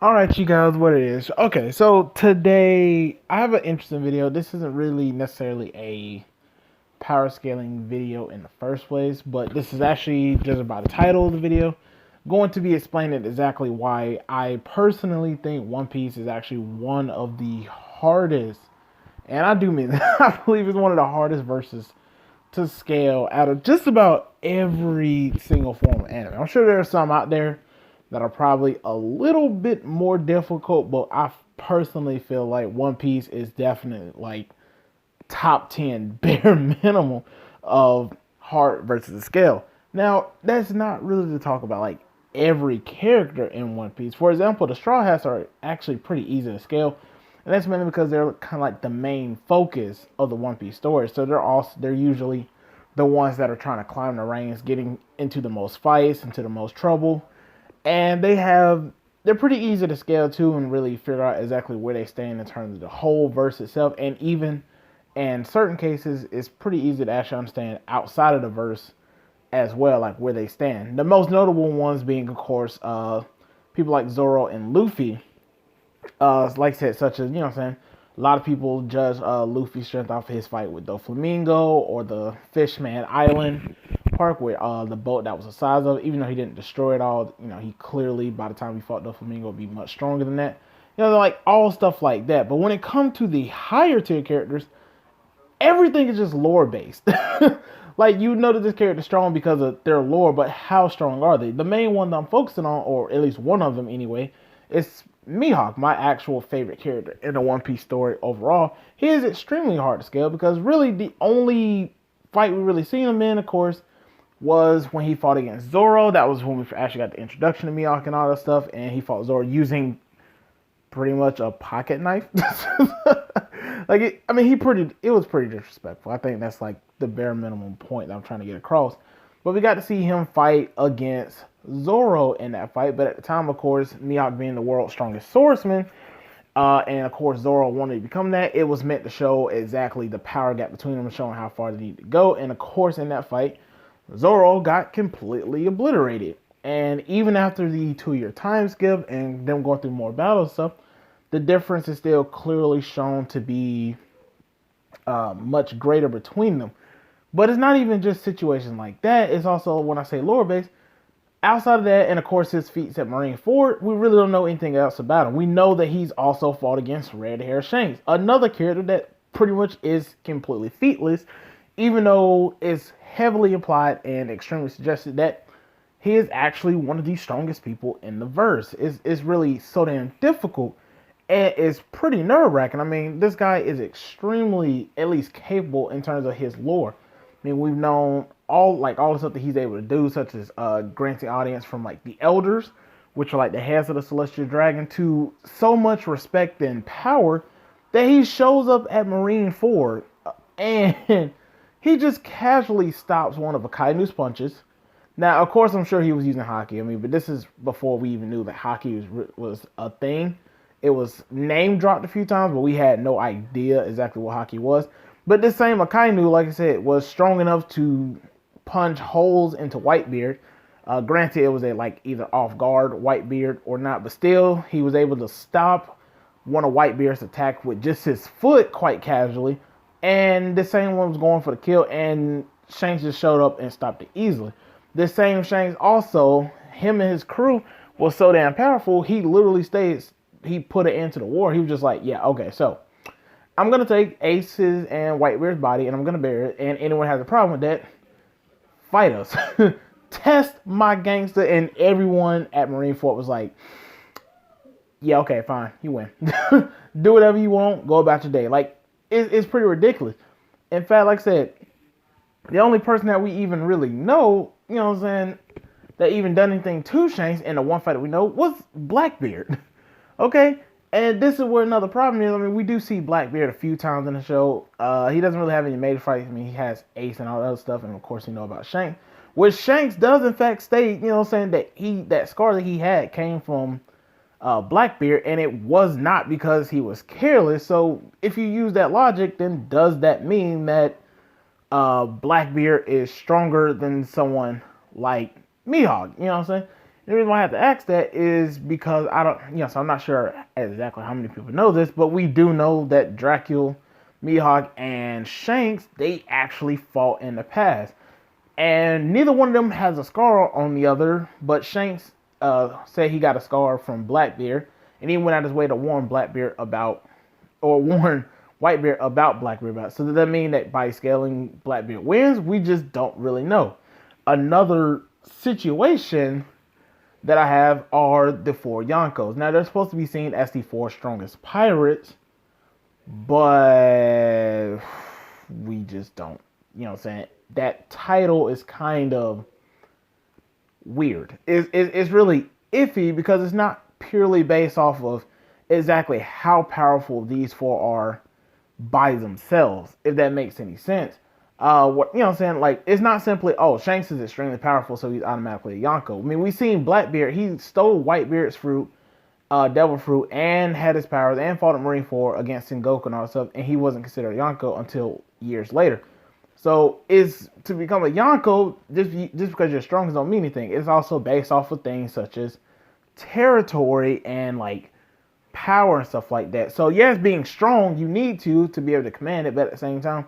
All right, you guys, what it is. Okay, so today I have an interesting video. This isn't really necessarily a power scaling video in the first place, but this is actually just by the title of the video going to be explaining exactly why I personally think One Piece is actually one of the hardest, and I do mean that, I believe it's one of the hardest verses to scale out of just about every single form of anime. I'm sure there are some out there that are probably a little bit more difficult, but I personally feel like One Piece is definitely like top 10 bare minimum of hard versus the scale. Now, that's not really to talk about like every character in One Piece. For example, the Straw Hats are actually pretty easy to scale, and that's mainly because they're kind of like the main focus of the One Piece story. So they're usually the ones that are trying to climb the ranks, getting into the most fights, into the most trouble, and they're pretty easy to scale too and really figure out exactly where they stand in terms of the whole verse itself, and even in certain cases it's pretty easy to actually understand outside of the verse as well, like where they stand. The most notable ones being, of course, people like Zoro and Luffy. Like I said, such as, you know what I'm saying, a lot of people judge Luffy's strength off of his fight with Doflamingo or the Fishman Island Park with the boat that was the size of it. Even though he didn't destroy it all, you know, he clearly, by the time he fought Doflamingo, would be much stronger than that. You know, like all stuff like that. But when it comes to the higher tier characters, everything is just lore based. Like, you know that this character is strong because of their lore, but how strong are they? The main one that I'm focusing on, or at least one of them anyway, is Mihawk, my actual favorite character in the One Piece story overall. He is extremely hard to scale because really the only fight we really seen him in, of course, was when he fought against Zoro. That was when we actually got the introduction to Mihawk and all that stuff, and he fought Zoro using pretty much a pocket knife. Like, I mean, it was pretty disrespectful. I think that's like the bare minimum point that I'm trying to get across. But we got to see him fight against Zoro in that fight. But at the time, of course, Mihawk being the world's strongest swordsman, and of course Zoro wanted to become that, it was meant to show exactly the power gap between them, showing how far they need to go. And of course, in that fight, Zoro got completely obliterated. And even after the 2 year time skip and them going through more battles and stuff, the difference is still clearly shown to be much greater between them. But it's not even just situations like that. It's also, when I say lore based, outside of that, and of course his feats at Marineford, we really don't know anything else about him. We know that he's also fought against Red Hair Shanks, another character that pretty much is completely featless, even though it's heavily implied and extremely suggested that he is actually one of the strongest people in the verse. It's really so damn difficult, and it's pretty nerve wracking. I mean, this guy is extremely, at least, capable in terms of his lore. I mean, we've known all the stuff that he's able to do, such as grant the audience from like the elders, which are like the heads of the celestial dragon, to so much respect and power that he shows up at Marineford and he just casually stops one of Akainu's punches. Now, of course, I'm sure he was using Haki. I mean, but this is before we even knew that Haki was a thing. It was name dropped a few times, but we had no idea exactly what Haki was. But this same Akainu, like I said, was strong enough to punch holes into Whitebeard. Granted, it was a like either off guard Whitebeard or not, but still, he was able to stop one of Whitebeard's attack with just his foot quite casually. And the same one was going for the kill, and Shanks just showed up and stopped it easily. This same Shanks also, him and his crew was so damn powerful, he literally he put it into the war. He was just like, yeah, okay, so I'm going to take Ace's and Whitebeard's body and I'm going to bury it. And anyone has a problem with that, fight us. Test my gangster. And everyone at Marineford was like, yeah, okay, fine, you win. Do whatever you want, go about your day. Like, it's pretty ridiculous. In fact, like I said, the only person that we even really know, you know what I'm saying, that even done anything to Shanks in the one fight that we know was Blackbeard. Okay? And this is where another problem is. I mean, we do see Blackbeard a few times in the show. He doesn't really have any major fights. I mean, he has Ace and all that other stuff, and of course, you know about Shanks. Which Shanks does, in fact, state, you know what I'm saying, that scar that he had came from Blackbeard, and it was not because he was careless. So, if you use that logic, then does that mean that Blackbeard is stronger than someone like Mihawk? You know what I'm saying? The reason why I have to ask that is because I don't, so I'm not sure exactly how many people know this, but we do know that Dracula, Mihawk, and Shanks, they actually fought in the past. And neither one of them has a scar on the other, but Shanks said he got a scar from Blackbeard, and he went out his way to warn Blackbeard about, or warn Whitebeard about Blackbeard. So does that mean that by scaling Blackbeard wins? We just don't really know. Another situation that I have are the four Yonkos. Now they're supposed to be seen as the four strongest pirates, but we just don't. You know what I'm saying? That title is kind of weird. It's really iffy because it's not purely based off of exactly how powerful these four are by themselves, if that makes any sense. What you know what I'm saying? Like, it's not simply, oh, Shanks is extremely powerful, so he's automatically a Yonko. I mean, we seen Blackbeard, he stole Whitebeard's fruit, Devil Fruit, and had his powers, and fought at Marineford against Sengoku and all that stuff, and he wasn't considered a Yonko until years later. So, is to become a Yonko, just because you're strong don't mean anything. It's also based off of things such as territory and, like, power and stuff like that. So, yes, being strong, you need to be able to command it, but at the same time,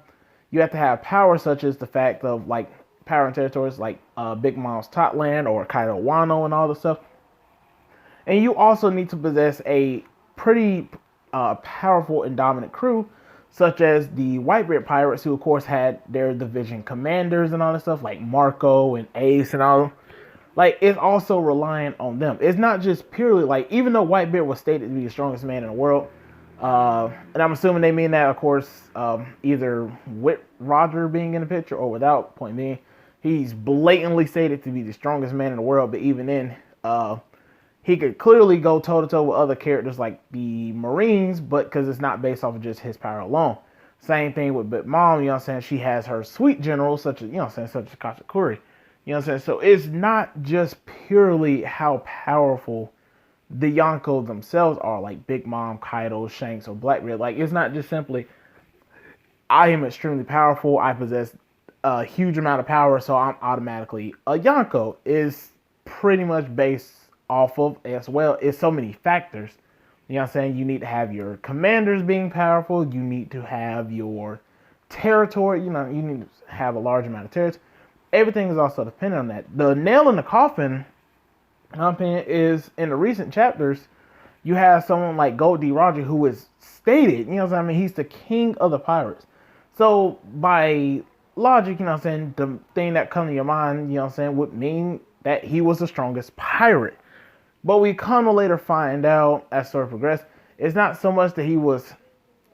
you have to have power such as the fact of, like, power and territories like Big Mom's Totland or Kaido Wano and all this stuff. And you also need to possess a pretty powerful and dominant crew, such as the Whitebeard Pirates, who of course had their division commanders and all this stuff, like Marco and Ace and all. Like, it's also reliant on them. It's not just purely, like, even though Whitebeard was stated to be the strongest man in the world, and I'm assuming they mean that, of course, either with Roger being in the picture or without. Point being, he's blatantly stated to be the strongest man in the world, but even then, he could clearly go toe-to-toe with other characters like the Marines, but because it's not based off of just his power alone. Same thing with Big Mom, you know what I'm saying? She has her sweet generals, such as, you know what I'm saying, such as Katakuri. You know what I'm saying? So it's not just purely how powerful the Yonko themselves are, like Big Mom, Kaido, Shanks, or Blackbeard. Like, it's not just simply, I am extremely powerful, I possess a huge amount of power, so I'm automatically a Yonko. Is pretty much based off of, as well, is so many factors. You know what I'm saying? You need to have your commanders being powerful, you need to have your territory, you need to have a large amount of territory. Everything is also dependent on that. The nail in the coffin, in my opinion, is in the recent chapters, you have someone like Gold D. Roger, who is stated, you know what I'm saying? He's the king of the pirates. So, by logic, you know what I'm saying, the thing that comes to your mind, you know what I'm saying, would mean that he was the strongest pirate. But we come to later find out, as story progresses, it's not so much that he was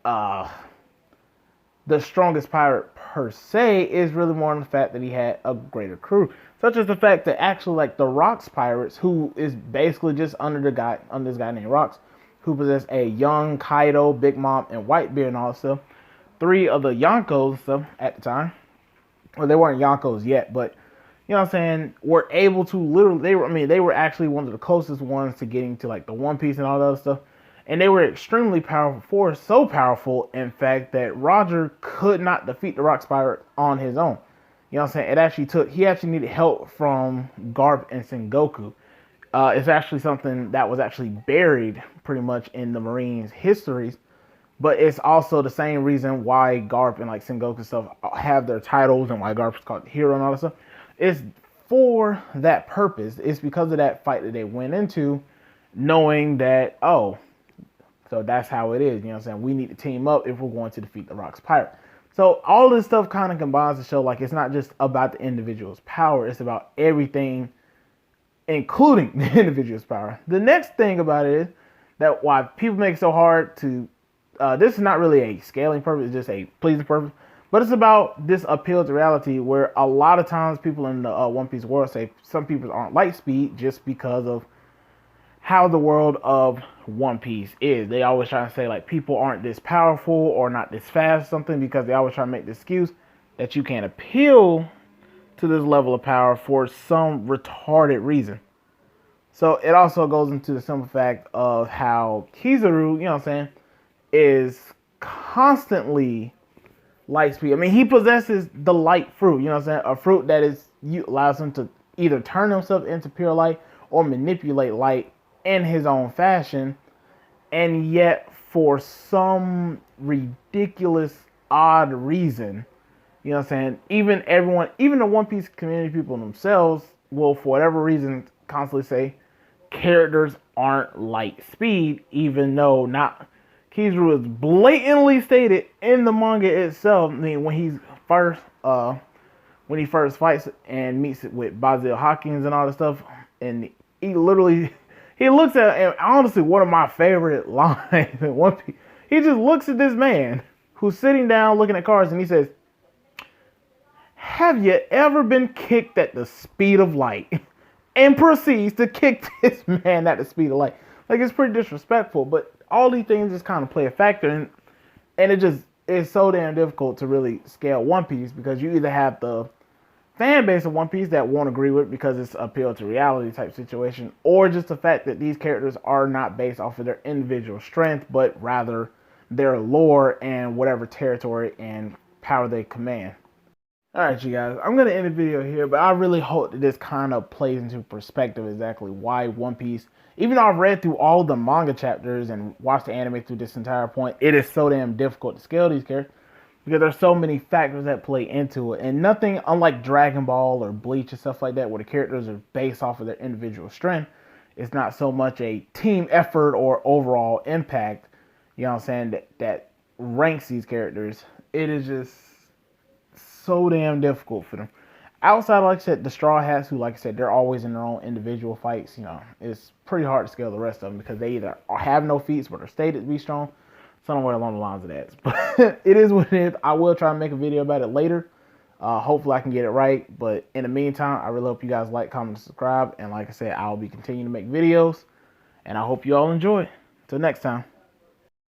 the strongest pirate per se, is really more on the fact that he had a greater crew. Such as the fact that actually, like, the Rocks pirates, who is basically just under this guy named Rocks, who possess a young Kaido, Big Mom, and Whitebeard and all that stuff. 3 of the Yonkos stuff at the time. Well, they weren't Yonkos yet, but you know what I'm saying, were able to literally, they were actually one of the closest ones to getting to, like, the One Piece and all that other stuff. And they were extremely powerful force, so powerful, in fact, that Roger could not defeat the Rocks pirate on his own. You know what I'm saying? He actually needed help from Garp and Sengoku. It's actually something that was actually buried pretty much in the Marines' histories. But it's also the same reason why Garp and, like, Sengoku stuff have their titles and why Garp is called the hero and all that stuff. It's for that purpose. It's because of that fight that they went into, knowing that, oh, so that's how it is. You know what I'm saying? We need to team up if we're going to defeat the Rocks pirate. So all this stuff kind of combines to show, like, it's not just about the individual's power. It's about everything, including the individual's power. The next thing about it is that why people make it so hard to, this is not really a scaling purpose, it's just a pleasing purpose. But it's about this appeal to reality, where a lot of times people in the One Piece world say some people aren't light speed just because of how the world of One Piece is. They always try to say, like, people aren't this powerful or not this fast, something, because they always try to make the excuse that you can't appeal to this level of power for some retarded reason. So it also goes into the simple fact of how Kizaru, you know what I'm saying, is constantly light speed. I mean, he possesses the light fruit, you know what I'm saying? A fruit that allows him to either turn himself into pure light or manipulate light in his own fashion. And yet, for some ridiculous, odd reason, you know what I'm saying? Even everyone, even the One Piece community people themselves will, for whatever reason, constantly say characters aren't light speed, even though not Kizaru is blatantly stated in the manga itself. I mean, when he first fights and meets with Basil Hawkins and all this stuff, and he literally he looks at, and honestly, one of my favorite lines in One Piece. He just looks at this man who's sitting down looking at cards, and he says, "Have you ever been kicked at the speed of light?" And proceeds to kick this man at the speed of light. Like, it's pretty disrespectful, but all these things just kind of play a factor, and it just is so damn difficult to really scale One Piece, because you either have the fan base of One Piece that won't agree with it because it's appeal to reality type situation, or just the fact that these characters are not based off of their individual strength, but rather their lore and whatever territory and power they command. Alright, you guys, I'm going to end the video here, but I really hope that this kind of plays into perspective exactly why One Piece, even though I've read through all the manga chapters and watched the anime through this entire point, it is so damn difficult to scale these characters, because there's so many factors that play into it. And nothing, unlike Dragon Ball or Bleach and stuff like that, where the characters are based off of their individual strength, it's not so much a team effort or overall impact, you know what I'm saying, that ranks these characters. It is just so damn difficult for them. Outside, like I said, the Straw Hats, who, like I said, they're always in their own individual fights, you know, it's pretty hard to scale the rest of them because they either have no feats but are stated to be strong, somewhere along the lines of that. But it is what it is. I will try and make a video about it later. Hopefully I can get it right. But in the meantime, I really hope you guys like, comment, and subscribe. And like I said, I'll be continuing to make videos. And I hope you all enjoy. Until next time.